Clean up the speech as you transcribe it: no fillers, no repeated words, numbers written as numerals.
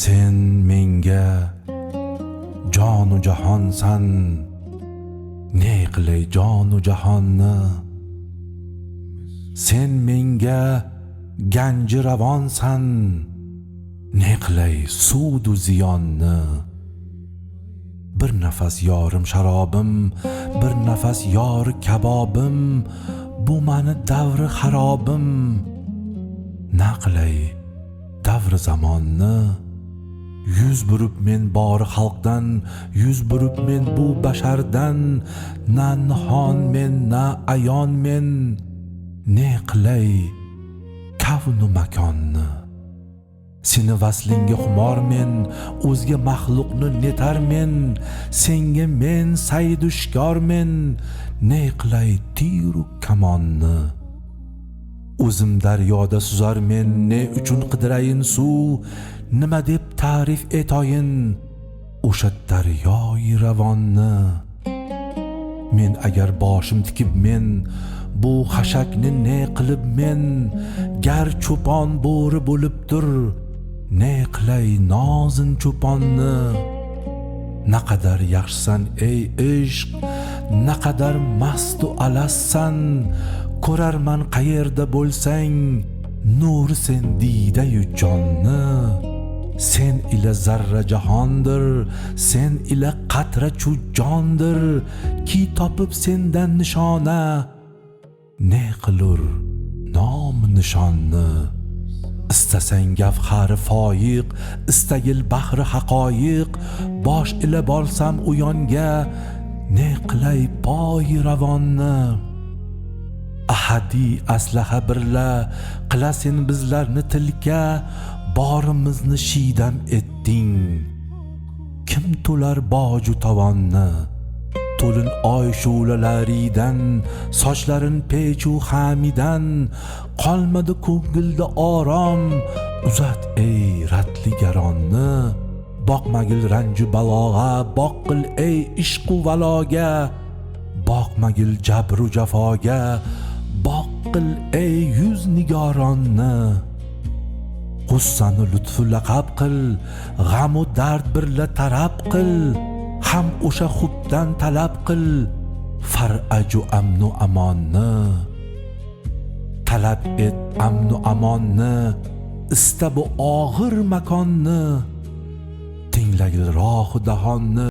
sen menga jonu jahonsan, ne qilay jonu jahonni. Sen menga ganji ravonsan, ne qilay sudu ziyonni. Bir nafas yorim sharobim, bir nafas yori kabobim, bu mani davri xarobim. Na qilay davri zamonni. Yuz burib men bori xalqdan, yuz burib men bu bashardan. Na nihon men, na ayon men, ne qilay kavnu makonni. Seni vaslinga xumor men, o'zga maxluqni netar men. Senga men saydushkor men, ne qilay tiru kamonni. O'zim daryoda suzar men, ne uchun qidirayin suv. Nima deb ta'rif etoyin o'sha daryoyi ravonni. Men agar boshim tikib men, bu xashakni ne qilib men. Gar cho'pon bo'ri bo'libdir, ne qilay nozin cho'ponni. Naqadar yaxshisan ey ishq, naqadar mastu alassan. Ko'rarman qayerda bo'lsang, nuri sen diydayu jonni. Sen ila zarra jahondir, sen ila qatra chu jondir. Ki topib sendan nishona, ne qilur nom nishonni. Istasang gavhari foyiq, istagil bahri haqoyiq. Bosh ila borsam u yonga, ne qilay poyi ravonni. Ahadi aslaha birla qilasen bizlarni tilka. Borimizni shidam etding, kim to'lar boju tovonni. To'lin oy shu'lalaridan, sochlarin pechu hamidan. Qolmadi ko'ngilda orom, uzat ey ratli garonni. Boqmagil ranju balog'a, boqqil ey ishqu valoga. Boqmagil jabru jafoga, boqqil ey yuz nigoronni. G'ussani lutfu laqab qil, g'amu dard birla tarab qil. Ham o'sha xuddan talab qil, faraju amnu amonni. Talab et amnu amonni, ista bu og'ir makonni. Tinglagil rohu dahonni.